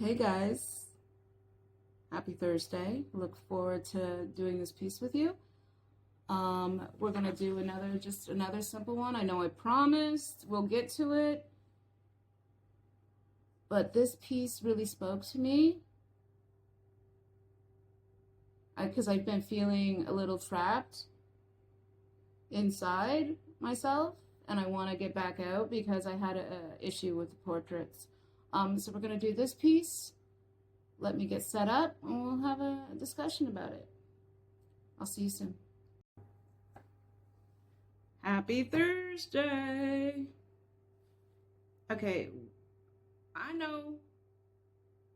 Hey guys, happy Thursday. Look forward to doing this piece with you. We're gonna do another simple one. I know I promised we'll get to it, but this piece really spoke to me because I've been feeling a little trapped inside myself, and I want to get back out because I had a issue with the portraits. So we're gonna do this piece. Let me get set up and we'll have a discussion about it. I'll see you soon. Happy Thursday. Okay, I know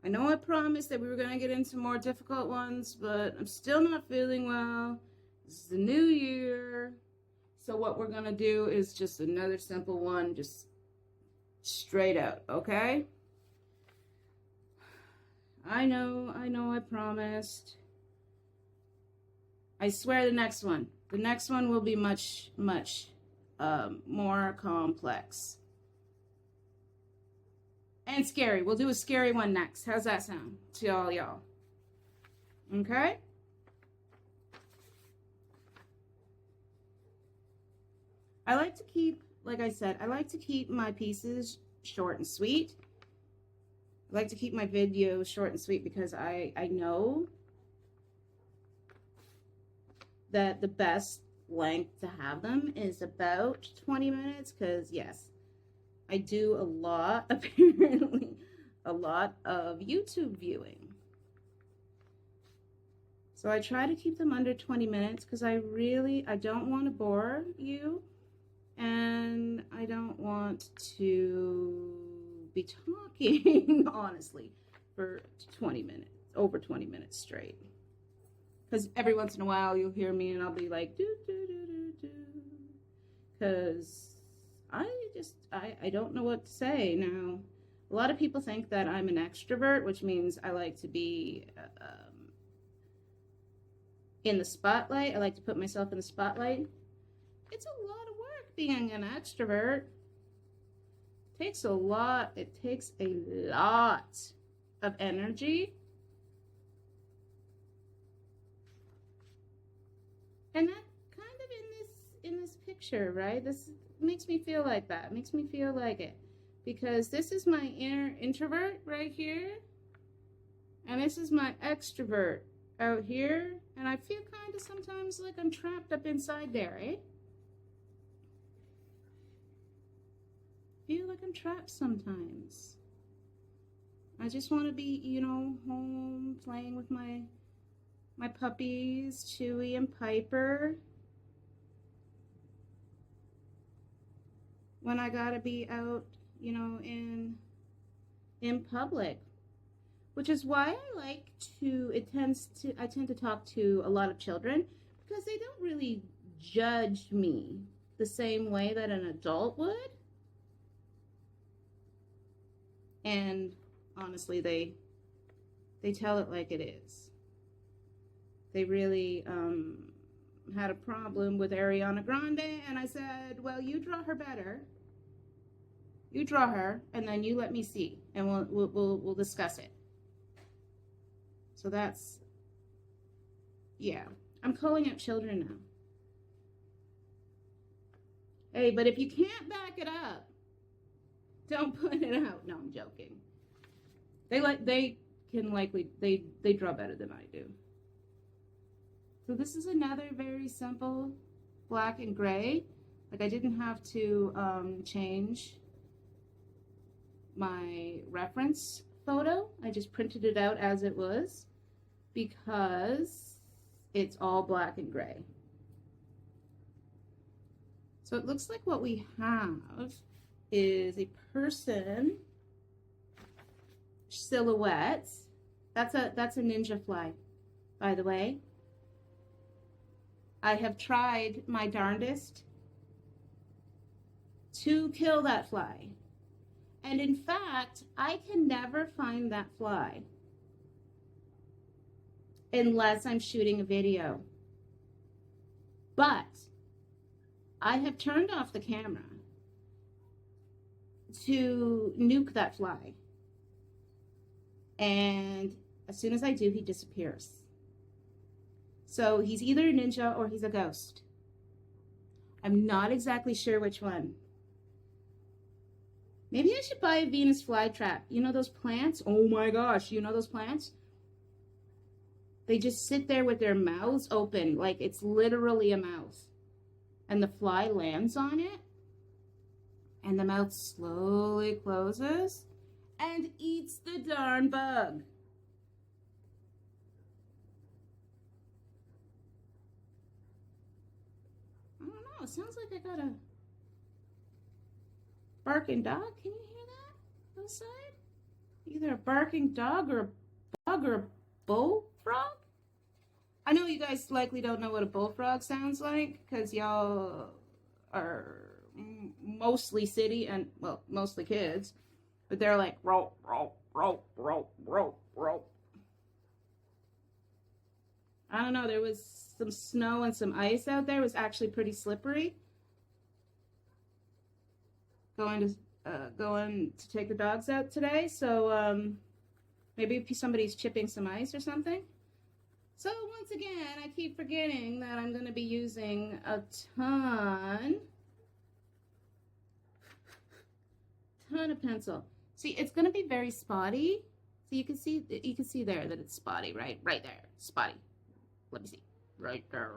I promised that we were going to get into more difficult ones, but I'm still not feeling well. This is the new year. So what we're going to do is just another simple one, just straight out, okay? I know, I promised. I swear the next one will be much more complex. And scary. We'll do a scary one next. How's that sound to all y'all? Okay? I like to keep, like I said, I like to keep my pieces short and sweet. I like to keep my videos short and sweet because I know that the best length to have them is about 20 minutes because, yes, I do apparently, a lot of YouTube viewing. So I try to keep them under 20 minutes because I don't want to bore you and I don't want to be talking, honestly, for 20 minutes, over 20 minutes straight. Because every once in a while you'll hear me and I'll be like, do, do, do, do, do. Because I don't know what to say. Now, a lot of people think that I'm an extrovert, which means I like to be in the spotlight. I like to put myself in the spotlight. It's a lot of work being an extrovert. It takes a lot of energy. And that kind of in this picture, right? This makes me feel like that. Makes me feel like it. Because this is my inner introvert right here. And this is my extrovert out here. And I feel kind of sometimes like I'm trapped up inside there, eh? Feel like I'm trapped sometimes. I just want to be, home playing with my puppies, Chewy and Piper. When I gotta be out, in public, which is why I tend to talk to a lot of children because they don't really judge me the same way that an adult would. And honestly, they tell it like it is. They really had a problem with Ariana Grande, and I said, well, you draw her better. You draw her, and then you let me see, and we'll discuss it. So that's, yeah. I'm calling out children now. Hey, but if you can't back it up, don't put it out. No, I'm joking. They draw better than I do. So this is another very simple black and gray. Like I didn't have to change my reference photo. I just printed it out as it was because it's all black and gray. So it looks like what we have is a person silhouette. That's a ninja fly, by the way. I have tried my darndest to kill that fly. And in fact, I can never find that fly unless I'm shooting a video. But I have turned off the camera to nuke that fly. And as soon as I do, he disappears. So he's either a ninja or he's a ghost. I'm not exactly sure which one. Maybe I should buy a Venus flytrap. You know those plants? Oh my gosh, you know those plants? They just sit there with their mouths open, like it's literally a mouth. And the fly lands on it, and the mouth slowly closes and eats the darn bug. I don't know, it sounds like I got a barking dog. Can you hear that outside? Either a barking dog or a bug or a bullfrog? I know you guys likely don't know what a bullfrog sounds like because y'all are mostly city and, well, mostly kids, but they're like, rope, rope, rope, rope, rope, rope. I don't know, there was some snow and some ice out there. It was actually pretty slippery. Going to take the dogs out today, so maybe somebody's chipping some ice or something. So once again, I keep forgetting that I'm going to be using a ton of pencil. See, it's going to be very spotty. So you can see there that it's spotty, right? Right there, spotty. Let me see, right there.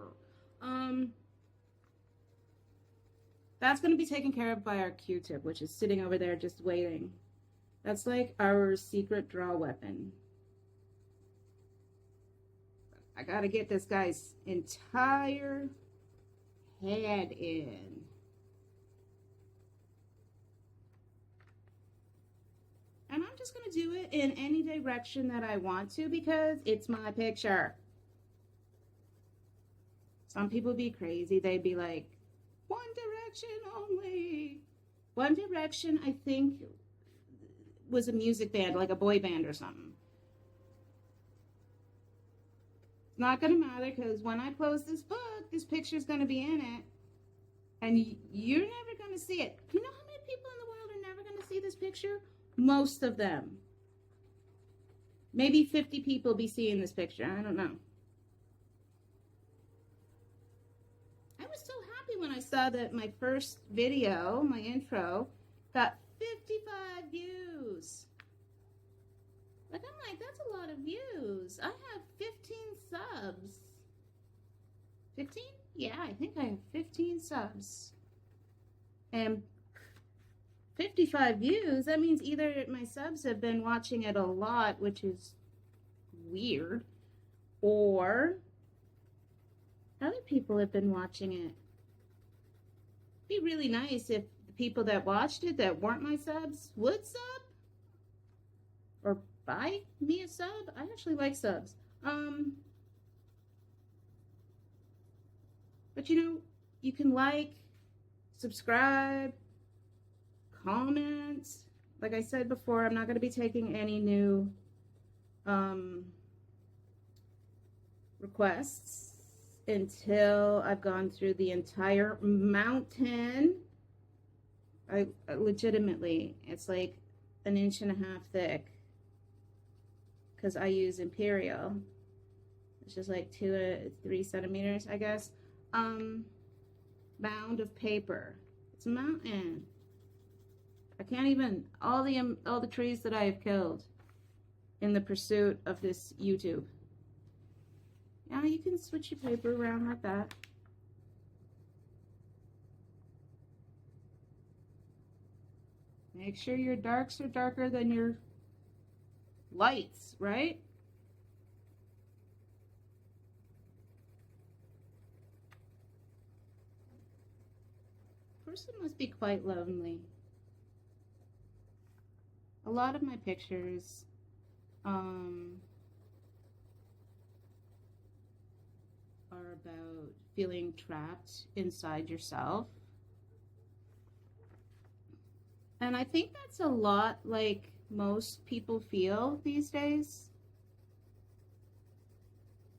That's going to be taken care of by our Q-tip, which is sitting over there just waiting. That's like our secret draw weapon. I got to get this guy's entire head in. And I'm just going to do it in any direction that I want to because it's my picture. Some people be crazy. They'd be like, One Direction only. One Direction, I think, was a music band, like a boy band or something. It's not going to matter because when I close this book, this picture's going to be in it. And you're never going to see it. You know how many people in the world are never going to see this picture? Most of them. Maybe 50 people be seeing this picture. I don't know. I was so happy when I saw that my first video, my intro, got 55 views. Like, I'm like, that's a lot of views. I have 15 subs. 15? Yeah, I think I have 15 subs. And 55 views, that means either my subs have been watching it a lot, which is weird, or other people have been watching it. It'd be really nice if the people that watched it that weren't my subs would sub or buy me a sub. I actually like subs. But you know, you can like, subscribe, comment. Like I said before, I'm not going to be taking any new requests until I've gone through the entire mountain. I legitimately, it's like 1.5 inches thick because I use Imperial. It's just like 2 to 3 centimeters, I guess. Mound of paper. It's a mountain. I can't even, all the trees that I have killed in the pursuit of this YouTube. Yeah, you can switch your paper around like that. Make sure your darks are darker than your lights, right? Person must be quite lonely. A lot of my pictures are about feeling trapped inside yourself. And I think that's a lot like most people feel these days.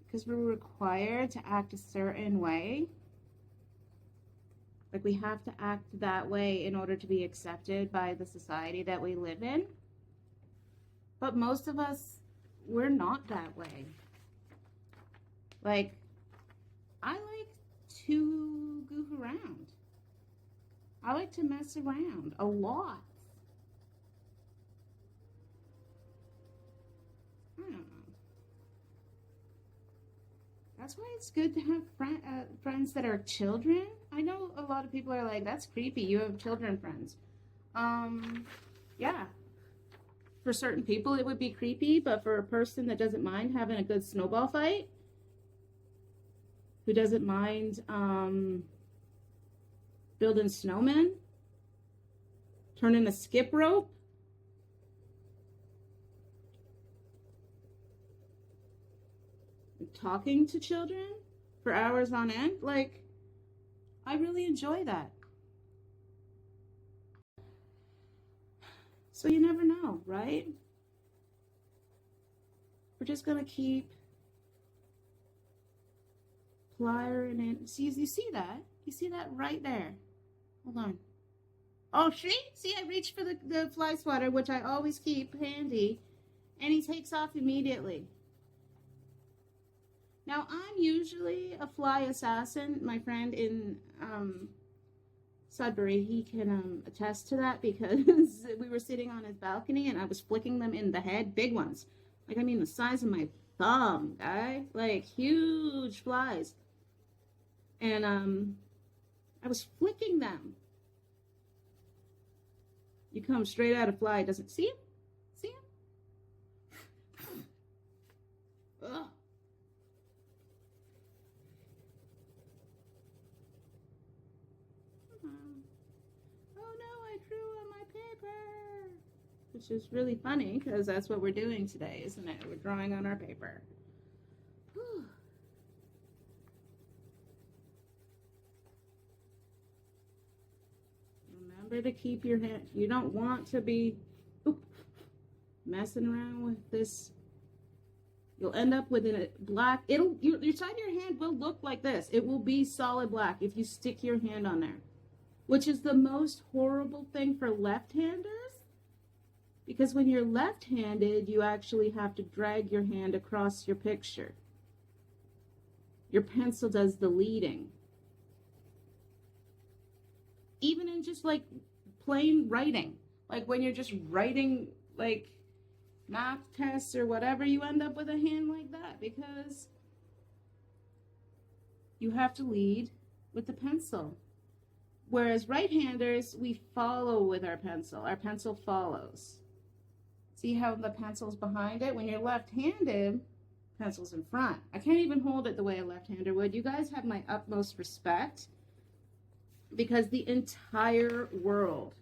Because we're required to act a certain way. Like we have to act that way in order to be accepted by the society that we live in. But most of us, we're not that way. Like, I like to goof around. I like to mess around a lot. I don't know. That's why it's good to have friends that are children. I know a lot of people are like, that's creepy. You have children friends. Yeah. For certain people, it would be creepy, but for a person that doesn't mind having a good snowball fight, who doesn't mind building snowmen, turning a skip rope, talking to children for hours on end, like, I really enjoy that. So you never know, right? We're just gonna keep pliering in. See, you see that? You see that right there? Hold on. Oh, see, I reached for the fly swatter, which I always keep handy, and he takes off immediately. Now, I'm usually a fly assassin. My friend in Sudbury, he can attest to that, because we were sitting on his balcony and I was flicking them in the head, big ones. Like, I mean, the size of my thumb, guy. Like, huge flies. And I was flicking them. You come straight out of fly, doesn't see him? See him? Ugh. Oh no, I drew on my paper. Which is really funny, because that's what we're doing today, isn't it? We're drawing on our paper. Whew. Remember to keep your hand. You don't want to be messing around with this. You'll end up with a black. Your side of your hand will look like this. It will be solid black if you stick your hand on there, which is the most horrible thing for left-handers, because when you're left-handed, you actually have to drag your hand across your picture. Your pencil does the leading. Even in just like plain writing, like when you're just writing like math tests or whatever, you end up with a hand like that, because you have to lead with the pencil. Whereas right-handers, we follow with our pencil. Our pencil follows. See how the pencil's behind it? When you're left-handed, pencil's in front. I can't even hold it the way a left-hander would. You guys have my utmost respect, because the entire world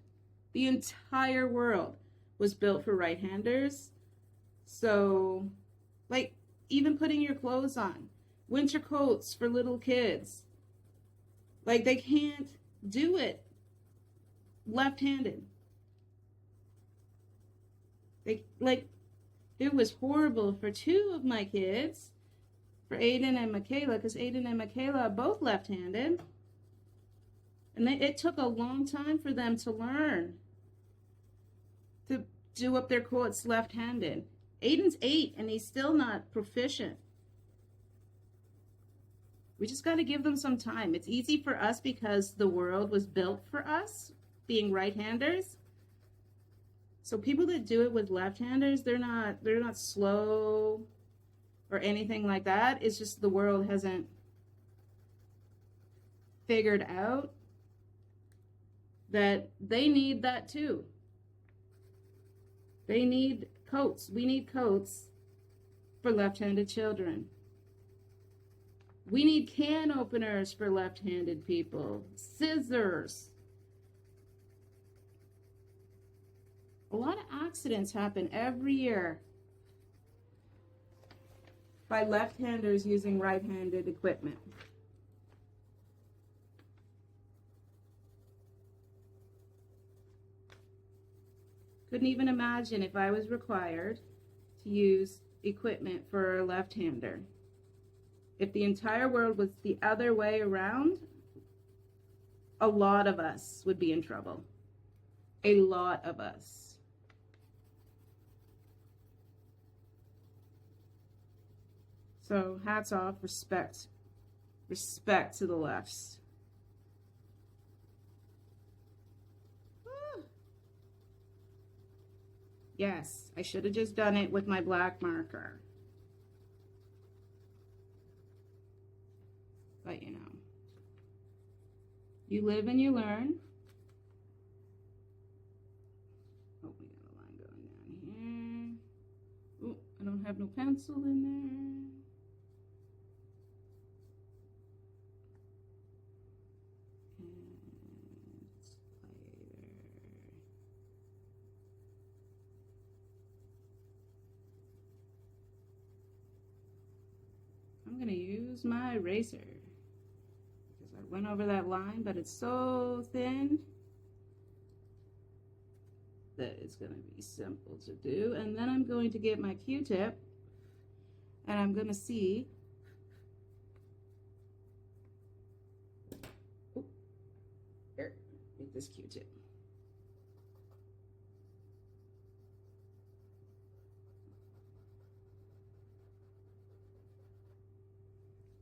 was built for right-handers. So, like, even putting your clothes on, winter coats for little kids, like, they can't do it left-handed. It was horrible for two of my kids, for Aiden and Michaela, because Aiden and Michaela are both left-handed. And it took a long time for them to learn to do up their quotes left-handed. Aiden's 8 and he's still not proficient. We just got to give them some time. It's easy for us because the world was built for us, being right-handers. So people that do it with left-handers, they're not slow or anything like that. It's just the world hasn't figured out that they need that too. They need coats. We need coats for left-handed children. We need can openers for left-handed people. Scissors. A lot of accidents happen every year by left-handers using right-handed equipment. Couldn't even imagine if I was required to use equipment for a left-hander. If the entire world was the other way around, a lot of us would be in trouble. A lot of us. So hats off, respect to the lefts. Woo. Yes, I should have just done it with my black marker. But you know, you live and you learn. Oh, we got a line going down here. Oh, I don't have no pencil in there. I'm going to use my eraser because I went over that line, but it's so thin that it's going to be simple to do. And then I'm going to get my Q-tip and I'm going to see. Oh, here, get this Q-tip.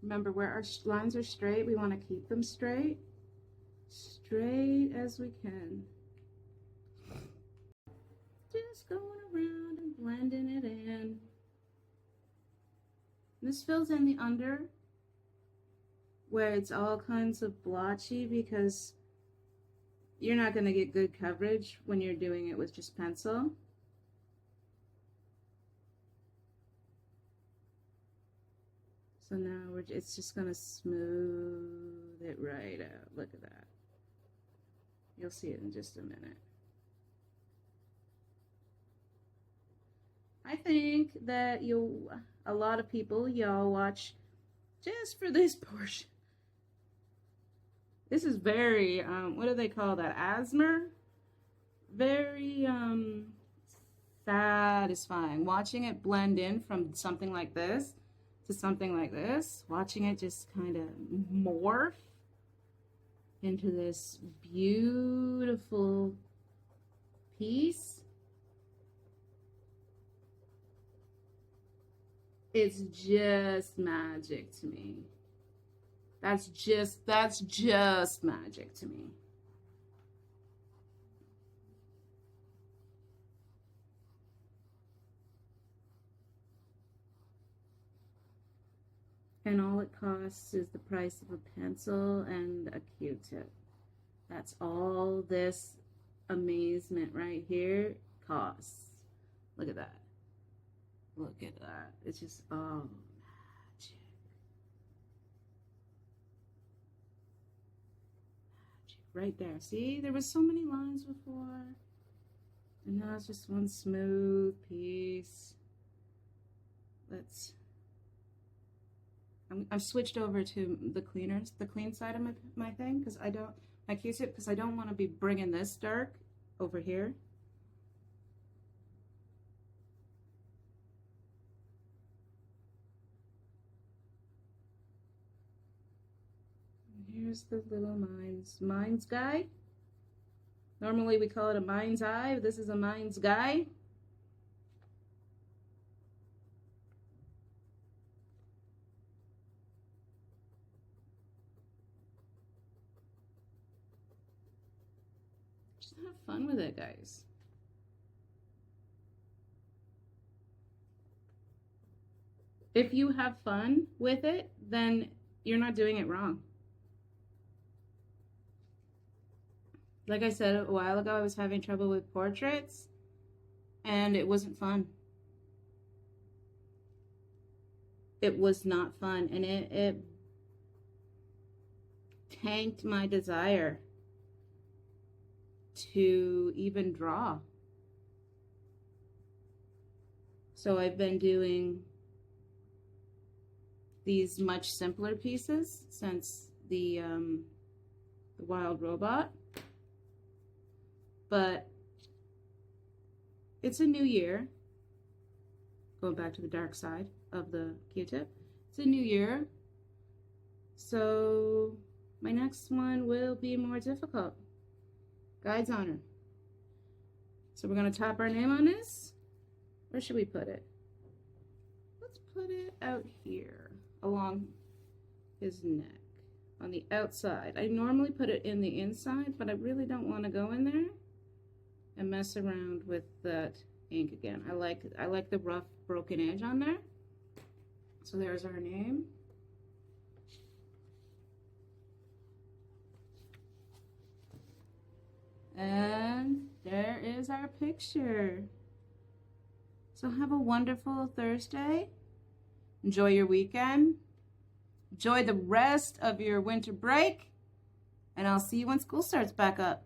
Remember, where our lines are straight, we want to keep them straight as we can. Just going around and blending it in. This fills in the under where it's all kinds of blotchy because you're not going to get good coverage when you're doing it with just pencil. So now it's just going to smooth it right out. Look at that. You'll see it in just a minute. I think that a lot of people, y'all watch just for this portion. This is very, what do they call that? ASMR? Very satisfying. Watching it blend in from something like this to something like this, watching it just kind of morph into this beautiful piece. It's just magic to me. That's just magic to me. And all it costs is the price of a pencil and a Q-tip. That's all this amazement right here costs. Look at that. Look at that. It's just, oh, magic. Magic right there. See, there was so many lines before. And now it's just one smooth piece. I've switched over to the clean side of my thing, because my Q-tip, because I don't want to be bringing this dark over here. Here's the little mind's guide. Normally we call it a mind's eye, but this is a mind's guide. Just have fun with it, guys. If you have fun with it, then you're not doing it wrong. Like I said a while ago, I was having trouble with portraits, and it wasn't fun. It was not fun, and it tanked my desire to even draw. So I've been doing these much simpler pieces since the Wild Robot. But it's a new year. Going back to the dark side of the Q-tip. It's a new year. So my next one will be more difficult. Guide's honor. So we're going to tap our name on this. Where should we put it? let's put it out here along his neck on the outside. I normally put it in the inside, but I really don't want to go in there and mess around with that ink again. I like the rough broken edge on there. So there's our name. And there is our picture. So have a wonderful Thursday. Enjoy your weekend. Enjoy the rest of your winter break. And I'll see you when school starts back up.